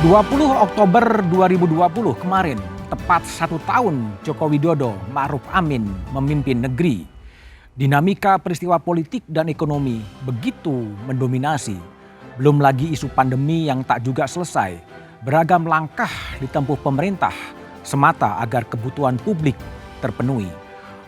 20 Oktober 2020 kemarin, tepat 1 tahun Joko Widodo Ma'ruf Amin memimpin negeri. Dinamika peristiwa politik dan ekonomi begitu mendominasi. Belum lagi isu pandemi yang tak juga selesai. Beragam langkah ditempuh pemerintah semata agar kebutuhan publik terpenuhi.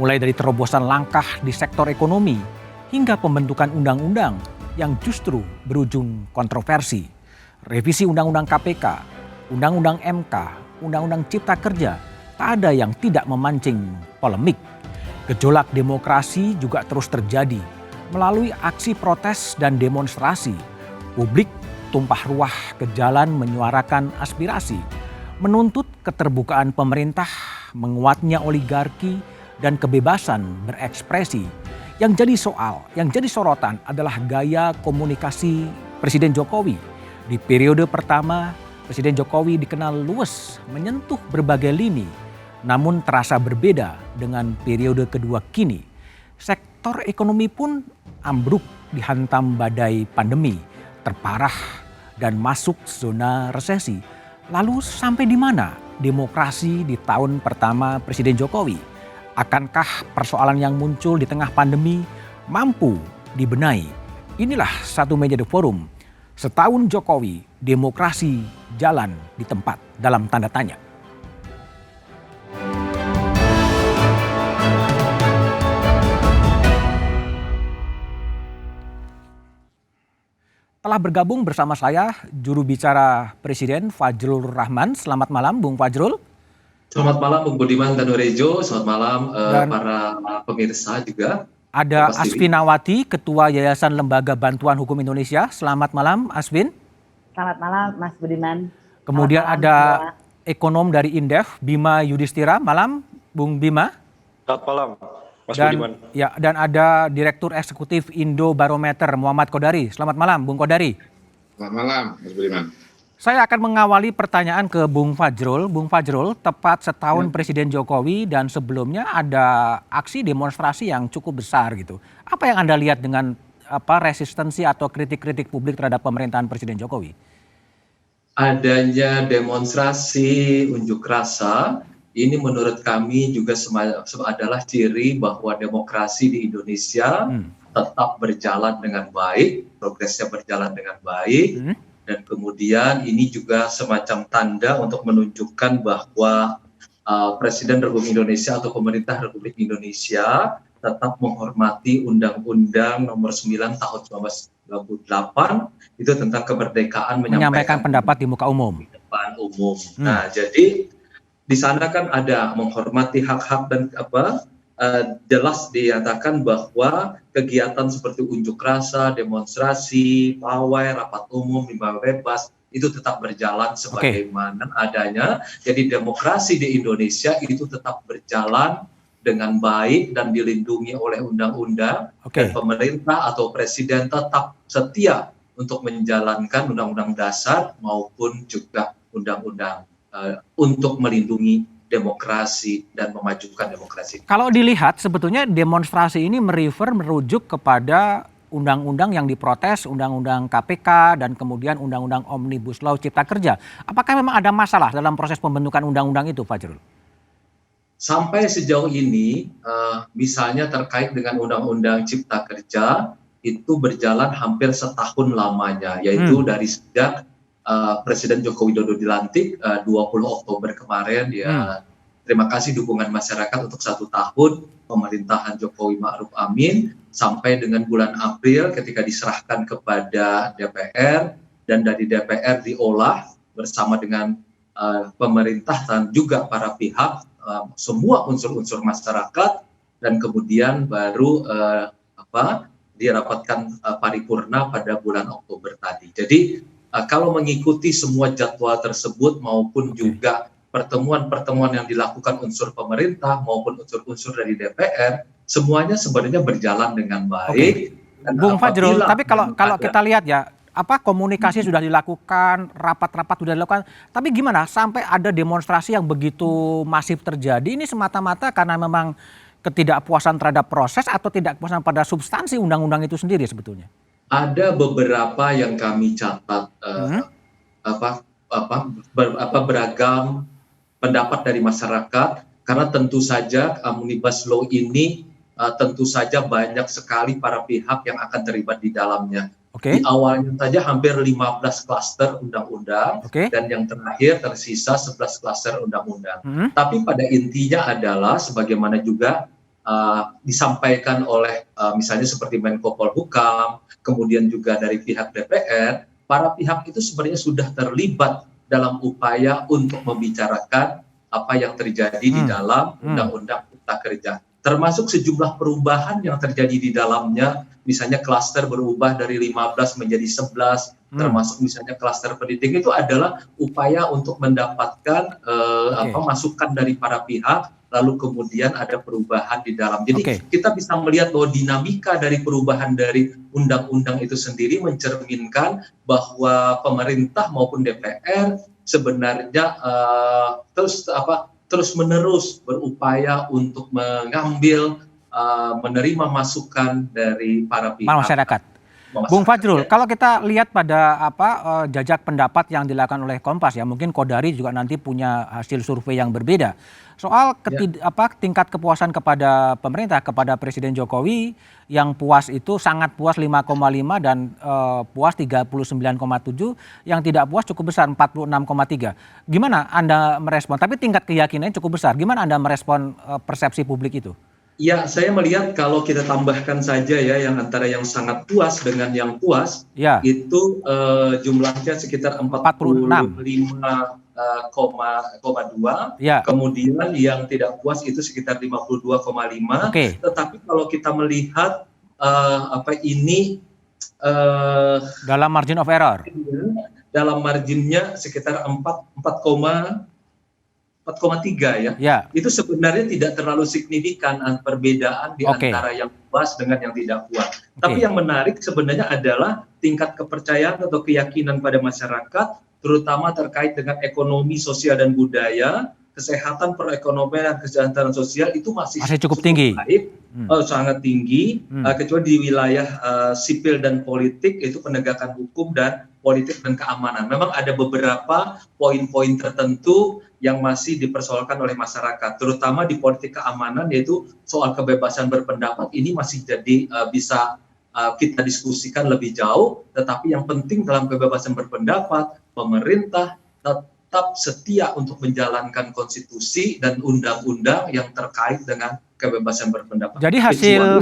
Mulai dari terobosan langkah di sektor ekonomi hingga pembentukan undang-undang yang justru berujung kontroversi. Revisi Undang-Undang KPK, Undang-Undang MK, Undang-Undang Cipta Kerja, tak ada yang tidak memancing polemik. Gejolak demokrasi juga terus terjadi melalui aksi protes dan demonstrasi. Publik tumpah ruah ke jalan menyuarakan aspirasi, menuntut keterbukaan pemerintah, menguatnya oligarki, dan kebebasan berekspresi. Yang jadi sorotan adalah gaya komunikasi Presiden Jokowi. Di periode pertama, Presiden Jokowi dikenal luwes menyentuh berbagai lini, namun terasa berbeda dengan periode kedua kini. Sektor ekonomi pun ambruk dihantam badai pandemi, terparah dan masuk zona resesi. Lalu sampai di mana demokrasi di tahun pertama Presiden Jokowi? Akankah persoalan yang muncul di tengah pandemi mampu dibenahi? Inilah Satu Meja The Forum. Setahun Jokowi, demokrasi jalan di tempat, dalam tanda tanya. Telah bergabung bersama saya juru bicara Presiden Fajrul Rahman. Selamat malam Bung Fajrul. Selamat malam Bung Budiman Danurejo, selamat malam para pemirsa juga. Ada Asfinawati, Ketua Yayasan Lembaga Bantuan Hukum Indonesia. Selamat malam Asvin. Selamat malam Mas Budiman. Kemudian ada ekonom dari Indef, Bima Yudhistira. Malam Bung Bima. Selamat malam Mas Budiman. Dan ada Direktur Eksekutif Indo Barometer Muhammad Kodari. Selamat malam Bung Kodari. Selamat malam Mas Budiman. Saya akan mengawali pertanyaan ke Bung Fajrul. Bung Fajrul, tepat setahun Presiden Jokowi dan sebelumnya ada aksi demonstrasi yang cukup besar gitu. Apa yang Anda lihat dengan resistensi atau kritik-kritik publik terhadap pemerintahan Presiden Jokowi? Adanya demonstrasi unjuk rasa ini menurut kami juga adalah ciri bahwa demokrasi di Indonesia tetap berjalan dengan baik, progresnya berjalan dengan baik. Dan kemudian ini juga semacam tanda untuk menunjukkan bahwa Presiden Republik Indonesia atau pemerintah Republik Indonesia tetap menghormati Undang-Undang Nomor 9 Tahun 1998 itu tentang kemerdekaan menyampaikan pendapat di muka umum. Di depan umum. Nah, jadi di sana kan ada menghormati hak-hak dan jelas dinyatakan bahwa kegiatan seperti unjuk rasa, demonstrasi, pawai, rapat umum, limbah bebas itu tetap berjalan sebagaimana adanya. Jadi demokrasi di Indonesia itu tetap berjalan dengan baik dan dilindungi oleh undang-undang. Dan pemerintah atau presiden tetap setia untuk menjalankan undang-undang dasar maupun juga undang-undang untuk melindungi demokrasi dan memajukan demokrasi. Kalau dilihat sebetulnya demonstrasi ini merujuk kepada undang-undang yang diprotes, undang-undang KPK dan kemudian undang-undang Omnibus Law Cipta Kerja. Apakah memang ada masalah dalam proses pembentukan undang-undang itu, Fajrul? Sampai sejauh ini, misalnya terkait dengan undang-undang Cipta Kerja itu berjalan hampir setahun lamanya, yaitu dari sejak Presiden Joko Widodo dilantik 20 Oktober kemarin. Terima kasih dukungan masyarakat untuk 1 tahun pemerintahan Jokowi Ma'ruf Amin sampai dengan bulan April ketika diserahkan kepada DPR dan dari DPR diolah bersama dengan pemerintah dan juga para pihak, semua unsur-unsur masyarakat, dan kemudian baru dirapatkan paripurna pada bulan Oktober tadi. Jadi kalau mengikuti semua jadwal tersebut maupun juga pertemuan-pertemuan yang dilakukan unsur pemerintah maupun unsur-unsur dari DPR, semuanya sebenarnya berjalan dengan baik. Bung Fajrul, tapi kalau kita lihat ya, komunikasi sudah dilakukan, rapat-rapat sudah dilakukan, tapi gimana sampai ada demonstrasi yang begitu masif terjadi? Ini semata-mata karena memang ketidakpuasan terhadap proses atau tidak kepuasan pada substansi undang-undang itu sendiri sebetulnya? Ada beberapa yang kami catat beragam pendapat dari masyarakat, karena tentu saja Omnibus Law ini tentu saja banyak sekali para pihak yang akan terlibat di dalamnya. Di awalnya saja hampir 15 klaster undang-undang, dan yang terakhir tersisa 11 klaster undang-undang. Tapi pada intinya adalah sebagaimana juga disampaikan oleh misalnya seperti Menko Polhukam, kemudian juga dari pihak DPR, para pihak itu sebenarnya sudah terlibat dalam upaya untuk membicarakan apa yang terjadi di dalam Undang-Undang Cipta Kerja. Termasuk sejumlah perubahan yang terjadi di dalamnya, misalnya klaster berubah dari 15 menjadi 11, termasuk misalnya klaster pendidik, itu adalah upaya untuk mendapatkan masukan dari para pihak, lalu kemudian ada perubahan di dalam. Jadi kita bisa melihat bahwa dinamika dari perubahan dari undang-undang itu sendiri mencerminkan bahwa pemerintah maupun DPR sebenarnya terus-menerus berupaya untuk mengambil, menerima masukan dari para pihak masyarakat. Bung Fajrul, kalau kita lihat pada jajak pendapat yang dilakukan oleh Kompas ya, mungkin Kodari juga nanti punya hasil survei yang berbeda soal tingkat kepuasan kepada pemerintah, kepada Presiden Jokowi, yang puas itu sangat puas 5,5 dan puas 39,7, yang tidak puas cukup besar 46,3. Gimana Anda merespon? Tapi tingkat keyakinannya cukup besar. Gimana Anda merespon persepsi publik itu? Ya, saya melihat kalau kita tambahkan saja ya, yang antara yang sangat puas dengan yang puas, itu jumlahnya sekitar 45,2, kemudian yang tidak puas itu sekitar 52,5. Tetapi kalau kita melihat dalam margin of error, dalam marginnya sekitar 4,3 ya. Itu sebenarnya tidak terlalu signifikan perbedaan di antara yang puas dengan yang tidak puas. Tapi yang menarik sebenarnya adalah tingkat kepercayaan atau keyakinan pada masyarakat, terutama terkait dengan ekonomi, sosial dan budaya, kesehatan, perekonomian dan kesejahteraan sosial itu masih cukup tinggi. Baik, sangat tinggi, kecuali di wilayah sipil dan politik, itu penegakan hukum dan politik dan keamanan. Memang ada beberapa poin-poin tertentu yang masih dipersoalkan oleh masyarakat, terutama di politik keamanan, yaitu soal kebebasan berpendapat. Ini masih jadi bisa kita diskusikan lebih jauh, tetapi yang penting dalam kebebasan berpendapat, pemerintah tetap setia untuk menjalankan konstitusi dan undang-undang yang terkait dengan kebebasan berpendapat. Jadi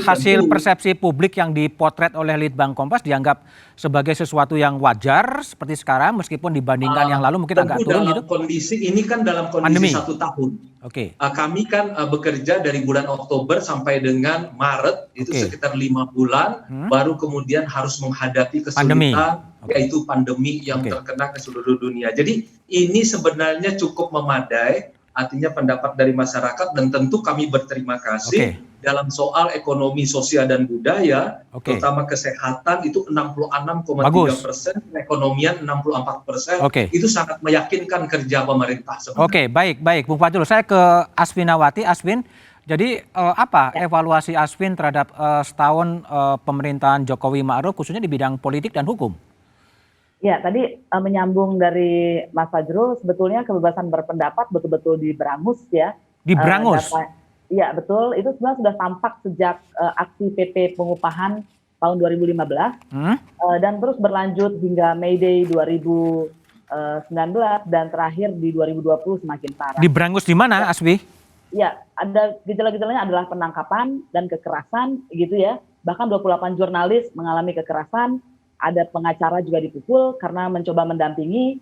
hasil persepsi publik yang dipotret oleh Litbang Kompas dianggap sebagai sesuatu yang wajar seperti sekarang, meskipun dibandingkan yang lalu mungkin agak turun gitu. Kondisi ini kan dalam kondisi pandemi. 1 tahun. Kami kan bekerja dari bulan Oktober sampai dengan Maret, itu sekitar 5 bulan, baru kemudian harus menghadapi kesulitan, yaitu pandemi yang terkena ke seluruh dunia. Jadi ini sebenarnya cukup memadai, artinya pendapat dari masyarakat, dan tentu kami berterima kasih dalam soal ekonomi, sosial dan budaya, terutama kesehatan itu 66,3%, perekonomian 64%, itu sangat meyakinkan kerja pemerintah sebenarnya. Baik Bung Fajrul, saya ke Asvinawati. Asvin, jadi apa evaluasi Asvin terhadap setahun pemerintahan Jokowi Ma'ruf khususnya di bidang politik dan hukum? Ya, tadi menyambung dari Mas Fajrul, sebetulnya kebebasan berpendapat betul-betul diberangus ya. Diberangus? Iya, betul. Itu sebenarnya sudah tampak sejak aksi PP pengupahan tahun 2015 dan terus berlanjut hingga May Day 2019 dan terakhir di 2020 semakin parah. Diberangus di mana, Aswi? Ya, ada gejala-gejalanya adalah penangkapan dan kekerasan gitu ya. Bahkan 28 jurnalis mengalami kekerasan. Ada pengacara juga dipukul karena mencoba mendampingi,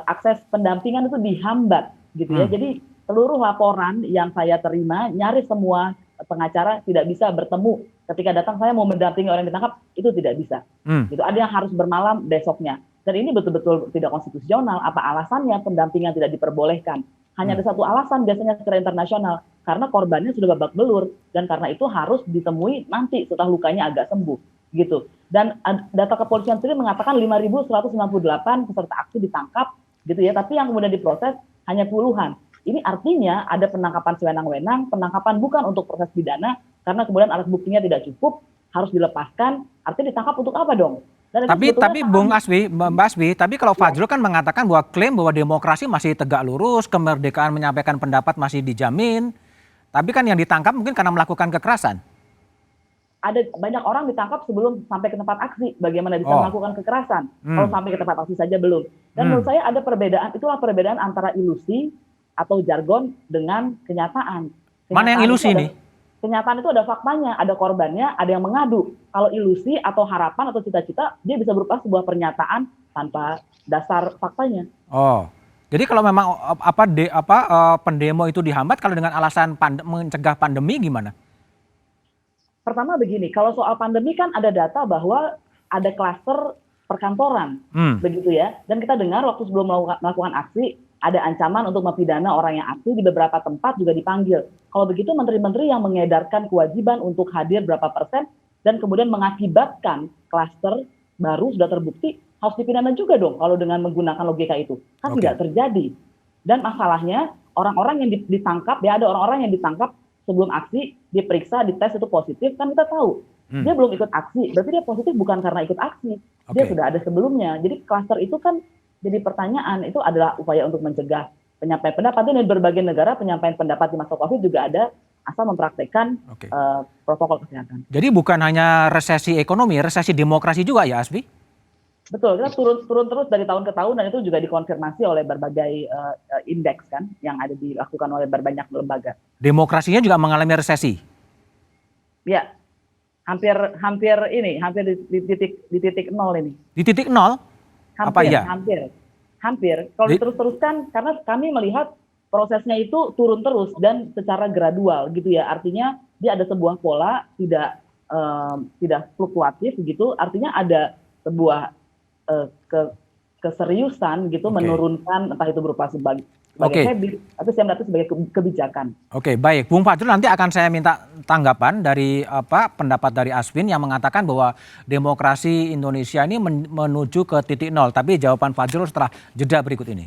akses pendampingan itu dihambat gitu ya. Jadi seluruh laporan yang saya terima, nyaris semua pengacara tidak bisa bertemu ketika datang, saya mau mendampingi orang yang ditangkap, itu tidak bisa. Gitu. Ada yang harus bermalam besoknya. Dan ini betul-betul tidak konstitusional. Apa alasannya pendampingan tidak diperbolehkan? Hanya ada satu alasan biasanya secara internasional, karena korbannya sudah babak belur dan karena itu harus ditemui nanti setelah lukanya agak sembuh. Gitu. Dan data kepolisian sendiri mengatakan 5.198 peserta aksi ditangkap gitu ya, tapi yang kemudian diproses hanya puluhan. Ini artinya ada penangkapan sewenang-wenang, penangkapan bukan untuk proses pidana karena kemudian alat buktinya tidak cukup, harus dilepaskan. Artinya ditangkap untuk apa dong? Dan itu Tapi sebetulnya Bung Aswi, Mbak Aswi, tapi kalau Fajrul kan mengatakan bahwa klaim bahwa demokrasi masih tegak lurus, kemerdekaan menyampaikan pendapat masih dijamin. Tapi kan yang ditangkap mungkin karena melakukan kekerasan. ada banyak orang ditangkap sebelum sampai ke tempat aksi. Bagaimana bisa Oh. melakukan kekerasan? Kalau sampai ke tempat aksi saja belum. Dan menurut saya ada perbedaan. Itulah perbedaan antara ilusi atau jargon dengan kenyataan. Mana yang ilusi nih? Kenyataan itu ada faktanya, ada korbannya, ada yang mengadu. Kalau ilusi atau harapan atau cita-cita, dia bisa berupa sebuah pernyataan tanpa dasar faktanya. Oh, jadi kalau memang pendemo itu dihambat kalau dengan alasan mencegah pandemi gimana? Pertama begini, kalau soal pandemi kan ada data bahwa ada klaster perkantoran, begitu ya. Dan kita dengar waktu sebelum melakukan aksi, ada ancaman untuk mempidana orang yang aksi di beberapa tempat juga dipanggil. Kalau begitu menteri-menteri yang mengedarkan kewajiban untuk hadir berapa persen dan kemudian mengakibatkan klaster baru sudah terbukti harus dipidana juga dong kalau dengan menggunakan logika itu. Kan tidak terjadi. Dan masalahnya orang-orang yang ditangkap, ya ada orang-orang yang ditangkap sebelum aksi, diperiksa, dites itu positif, kan kita tahu. Dia belum ikut aksi, berarti dia positif bukan karena ikut aksi. Dia sudah ada sebelumnya. Jadi klaster itu kan jadi pertanyaan, itu adalah upaya untuk mencegah penyampaian pendapat. Dan di berbagai negara penyampaian pendapat di masa COVID juga ada asal mempraktekkan protokol kesehatan. Jadi bukan hanya resesi ekonomi, resesi demokrasi juga ya, Asfi? Betul, kita turun terus dari tahun ke tahun dan itu juga dikonfirmasi oleh berbagai indeks kan yang ada dilakukan oleh berbanyak lembaga. Demokrasinya juga mengalami resesi. Ya, hampir di titik nol ini. Di titik nol? Hampir. Kalau diterus-teruskan, karena kami melihat prosesnya itu turun terus dan secara gradual gitu ya. Artinya dia ada sebuah pola, tidak fluktuatif gitu. Artinya ada sebuah keseriusan gitu menurunkan, entah itu berupa sebagai habit, atau saya melihat itu sebagai kebijakan. Oke, baik. Bung Fajrul, nanti akan saya minta tanggapan dari pendapat dari Aswin yang mengatakan bahwa demokrasi Indonesia ini menuju ke titik nol. Tapi jawaban Fajrul setelah jeda berikut ini.